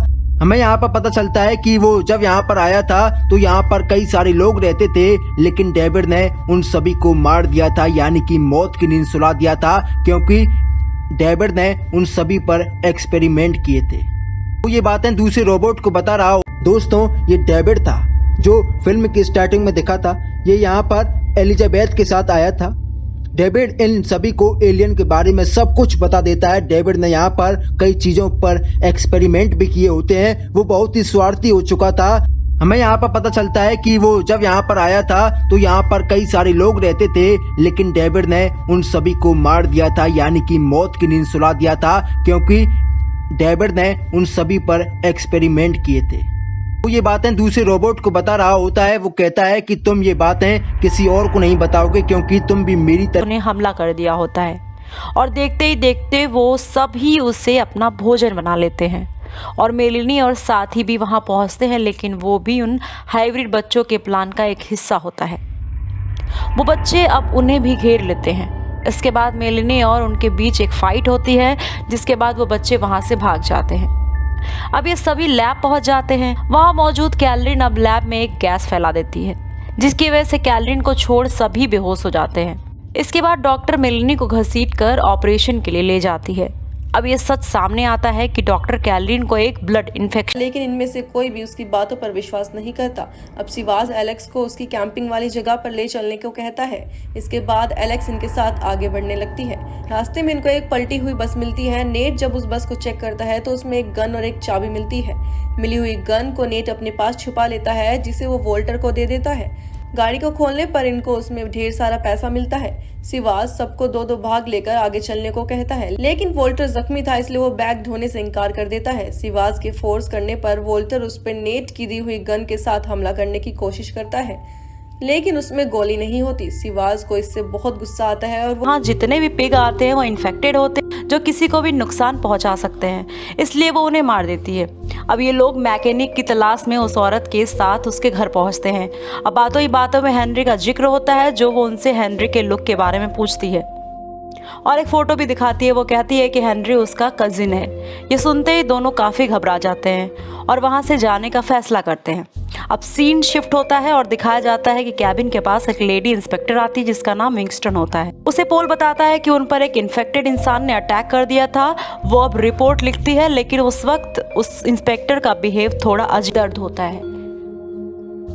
हमें यहाँ पर पता चलता है कि वो जब यहाँ पर आया था तो यहाँ पर कई सारे लोग रहते थे, लेकिन डेविड ने उन सभी को मार दिया था, यानी कि मौत की नींद सुला दिया था, क्योंकि डेविड ने उन सभी पर एक्सपेरिमेंट किए थे। तो ये बातें दूसरे रोबोट को बता रहा हो। दोस्तों, ये डेविड था जो फिल्म की स्टार्टिंग में दिखा था। ये यहाँ पर एलिजाबेथ के साथ आया था। डेविड इन सभी को एलियन के बारे में सब कुछ बता देता है। डेविड ने यहाँ पर कई चीजों पर एक्सपेरिमेंट भी किए होते हैं। वो बहुत ही स्वार्थी हो चुका था। हमें यहाँ पर पता चलता है कि वो जब यहाँ पर आया था तो यहाँ पर कई सारे लोग रहते थे, लेकिन डेविड ने उन सभी को मार दिया था, यानी कि मौत की नींद सुला दिया था, क्योंकि डेविड ने उन सभी पर एक्सपेरिमेंट किए थे। वो ये बातें दूसरे रोबोट को बता रहा होता है। वो कहता है कि तुम ये बातें किसी और को नहीं बताओगे, क्योंकि तुम भी मेरी तरह। उन्हें हमला कर दिया होता है और देखते ही देखते वो सब ही उसे अपना भोजन बना लेते हैं और मेलिनी और साथी भी वहां पहुंचते हैं, लेकिन वो भी उन हाइब्रिड बच्चों के प्लान का एक हिस्सा होता है। वो बच्चे अब उन्हें भी घेर लेते हैं। इसके बाद मेलिनी और उनके बीच एक फाइट होती है, जिसके बाद वो बच्चे वहां से भाग जाते हैं। अब ये सभी लैब पहुंच जाते हैं। वहां मौजूद कैलरिन अब लैब में एक गैस फैला देती है, जिसकी वजह से कैलरिन को छोड़ सभी बेहोश हो जाते हैं। इसके बाद डॉक्टर मेलिनी को घसीटकर ऑपरेशन के लिए ले जाती है। अब ये सच सामने आता है कि डॉक्टर कैलरिन को एक ब्लड इन्फेक्शन, लेकिन इनमें से कोई भी उसकी बातों पर विश्वास नहीं करता। अब सिवाज एलेक्स को उसकी कैंपिंग वाली जगह पर ले चलने को कहता है। इसके बाद एलेक्स इनके साथ आगे बढ़ने लगती है। रास्ते में इनको एक पलटी हुई बस मिलती है। नेट जब उस बस को चेक करता है तो उसमें एक गन और एक चाबी मिलती है। मिली हुई गन को नेट अपने पास छुपा लेता है, जिसे वो वोल्टर को दे देता है। गाड़ी को खोलने पर इनको उसमें ढेर सारा पैसा मिलता है। सिवाज सबको दो दो भाग लेकर आगे चलने को कहता है, लेकिन वोल्टर जख्मी था, इसलिए वो बैग ढोने से इनकार कर देता है। सिवाज के फोर्स करने पर वोल्टर उस पर नेट की दी हुई गन के साथ हमला करने की कोशिश करता है, लेकिन उसमें गोली नहीं होती। सिवाज को इससे बहुत गुस्सा आता है और वहाँ जितने भी पिग आते हैं वो इन्फेक्टेड होते हैं, जो किसी को भी नुकसान पहुंचा सकते हैं, इसलिए वो उन्हें मार देती है। अब ये लोग मैकेनिक की तलाश में उस औरत के साथ उसके घर पहुंचते हैं। अब बातों ही बातों में हेनरी का जिक्र होता है, जो वो उनसे हेनरी के लुक के बारे में पूछती है और एक फोटो भी दिखाती है। वो कहती है कि हेनरी उसका कजिन है। ये सुनते ही दोनों काफ़ी घबरा जाते हैं और वहाँ से जाने का फैसला करते हैं। अब सीन शिफ्ट होता है और दिखाया जाता है कि कैबिन के पास एक लेडी इंस्पेक्टर आती है, जिसका नाम विंगस्टन होता है। उसे पोल बताता है कि उन पर एक इन्फेक्टेड इंसान ने अटैक कर दिया था। वो अब रिपोर्ट लिखती है, लेकिन उस वक्त उस इंस्पेक्टर का बिहेव थोड़ा अजीब दर्द होता है।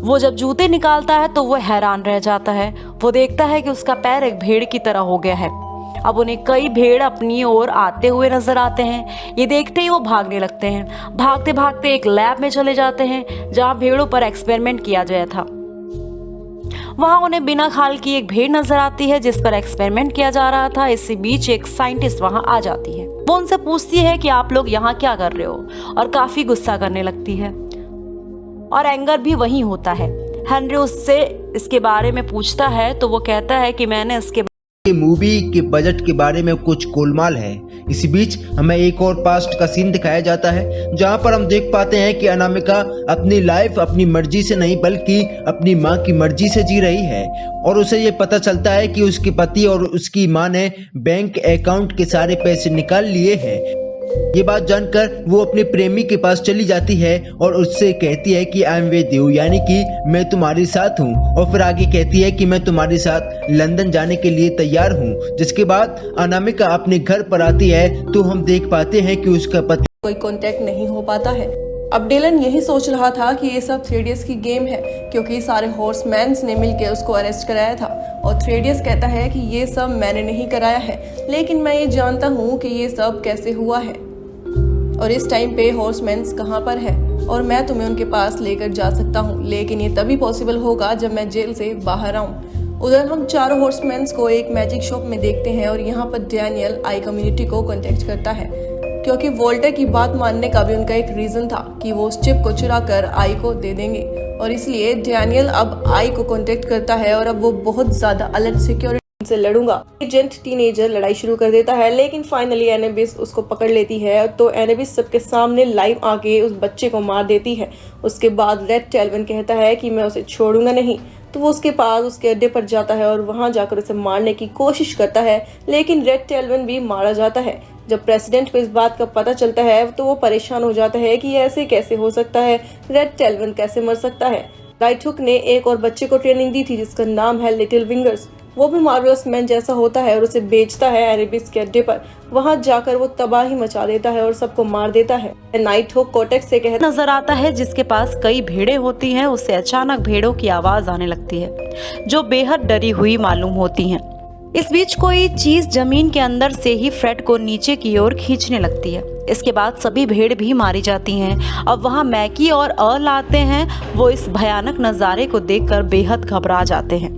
वो जब जूते निकालता है तो वो हैरान रह जाता है। वो देखता है कि उसका पैर एक भेड़ की तरह हो गया है। अब उन्हें कई भेड़ अपनी ओर आते हुए नजर आते हैं। ये देखते ही वो भागने लगते हैं। भागते भागते एक लैब में चले जाते हैं, जहाँ भेड़ों पर एक्सपेरिमेंट किया गया था। वहाँ उन्हें बिना खाल की एक भेड़ नजर आती है, जिस पर एक्सपेरिमेंट किया जा रहा था। इसी बीच एक साइंटिस्ट वहाँ आ जाती है। वो उनसे पूछती है कि आप लोग यहाँ क्या कर रहे हो, और काफी गुस्सा करने लगती है और एंगर भी वहीं होता है। हेनरी उससे इसके बारे में पूछता है तो वो कहता है कि मैंने इसके मूवी के बजट के बारे में कुछ गोलमाल है। इसी बीच हमें एक और पास्ट का सीन दिखाया जाता है, जहां पर हम देख पाते हैं कि अनामिका अपनी लाइफ अपनी मर्जी से नहीं बल्कि अपनी मां की मर्जी से जी रही है, और उसे ये पता चलता है कि उसके पति और उसकी मां ने बैंक अकाउंट के सारे पैसे निकाल लिए हैं। ये बात जानकर वो अपने प्रेमी के पास चली जाती है और उससे कहती है कि आई एम विद यू, यानी कि मैं तुम्हारे साथ हूँ, और फिर आगे कहती है कि मैं तुम्हारे साथ लंदन जाने के लिए तैयार हूँ। जिसके बाद अनामिका अपने घर पर आती है तो हम देख पाते हैं कि उसका पति कोई कांटेक्ट नहीं हो पाता है। अब डिलन यही सोच रहा था कि ये सब थ्रेडियस की गेम है, क्योंकि सारे हॉर्समैन्स ने मिलकर उसको अरेस्ट कराया था, और थ्रेडियस कहता है कि ये सब मैंने नहीं कराया है, लेकिन मैं ये जानता हूँ कि ये सब कैसे हुआ है और इस टाइम पे हॉर्समैन्स कहाँ पर है, और मैं तुम्हें उनके पास लेकर जा सकता हूँ, लेकिन ये तभी पॉसिबल होगा जब मैं जेल से बाहर आऊँ। उधर हम चारों हॉर्समैन्स को एक मैजिक शॉप में देखते हैं और यहाँ पर डैनियल आई कम्युनिटी को कॉन्टेक्ट करता है, क्योंकि वोल्टर की बात मानने का भी उनका एक रीजन था कि वो उस चिप को चुरा कर आई को दे देंगे, और इसलिए डैनियल अब आई को कॉन्टेक्ट करता है और अब वो बहुत ज्यादा अलर्ट सिक्योरिटी से लड़ूंगा। एजेंट टीनेजर लड़ाई शुरू कर देता है, लेकिन फाइनली एनेबिस उसको पकड़ लेती है तो एनेबिस सबके सामने लाइव आके उस बच्चे को मार देती है। उसके बाद रेड टेल्विन कहता है कि मैं उसे छोड़ूंगा नहीं, तो वो उसके पास उसके अड्डे पर जाता है और वहां जाकर उसे मारने की कोशिश करता है, लेकिन रेड टेल्विन भी मारा जाता है। जब प्रेसिडेंट को इस बात का पता चलता है तो वो परेशान हो जाता है कि ऐसे कैसे हो सकता है, रेड टेल्विन कैसे मर सकता है। राइट हुक ने एक और बच्चे को ट्रेनिंग दी थी जिसका नाम है लिटिल विंगर्स। वो भी मार्वलस मैन जैसा होता है और उसे बेचता है एनेबिस के अड्डे पर। वहां जाकर वो तबाही मचा देता है और सबको मार देता है। नाइट हुक कोटेक्स से कहता नजर आता है जिसके पास कई भेड़ें होती हैं, उससे अचानक भेड़ों की आवाज आने लगती है जो बेहद डरी हुई मालूम होती हैं। इस बीच कोई चीज जमीन के अंदर से ही फ्रेड को नीचे की ओर खींचने लगती है। इसके बाद सभी भेड़ भी मारी जाती हैं। अब वहां मैकी और अर्ल आते हैं। वो इस भयानक नज़ारे को देखकर बेहद घबरा जाते हैं।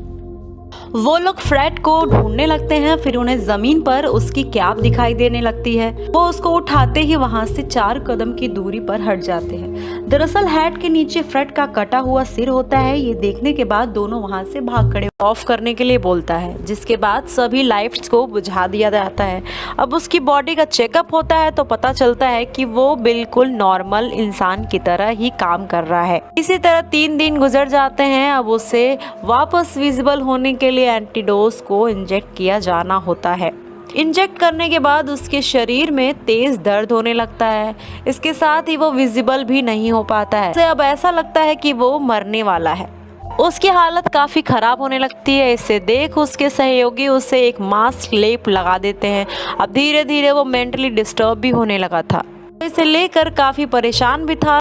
वो लोग फ्रेड को ढूंढने लगते हैं, फिर उन्हें जमीन पर उसकी कैप दिखाई देने लगती है। वो उसको उठाते ही वहां से 4 कदम की दूरी पर हट जाते हैं। दरअसल हैट के नीचे फ्रेड का कटा हुआ सिर होता है। ये देखने के बाद दोनों वहां से भाग खड़े ऑफ करने के लिए बोलता है, जिसके बाद सभी लाइट्स को बुझा दिया जाता है। अब उसकी बॉडी का चेकअप होता है तो पता चलता है कि वो बिल्कुल नॉर्मल इंसान की तरह ही काम कर रहा है। इसी तरह 3 दिन गुजर जाते हैं। अब उसे वापस विजिबल होने के लिए एंटीडोस को इंजेक्ट किया जाना होता है। इंजेक्ट करने के बाद उसके शरीर में तेज दर्द होने लगता है। इसके साथ ही वो विजिबल भी नहीं हो पाता है। उसे अब ऐसा लगता है कि वो मरने वाला है। उसकी हालत काफी खराब होने लगती है। इसे देख उसके सहयोगी उसे एक मास्क लेप लगा देते हैं। अब धीरे धीरे वो मेंटली डिस्टर्ब भी होने लगा था। इसे लेकर काफी परेशान भी था।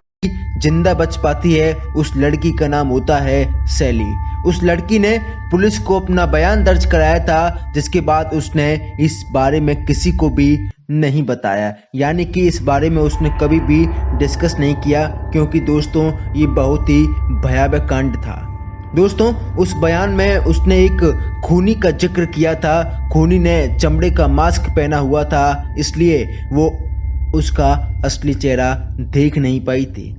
जिंदा बच पाती है उस लड़की का नाम होता है सैली। उस लड़की ने पुलिस को अपना बयान दर्ज कराया था, जिसके बाद उसने इस बारे में किसी को भी नहीं बताया, यानी कि इस बारे में उसने कभी भी डिस्कस नहीं किया, क्योंकि दोस्तों ये बहुत ही भयावह कांड था। दोस्तों उस बयान में उसने एक खूनी का जिक्र किया था। खूनी ने चमड़े का मास्क पहना हुआ था, इसलिए वो उसका असली चेहरा देख नहीं पाई थी।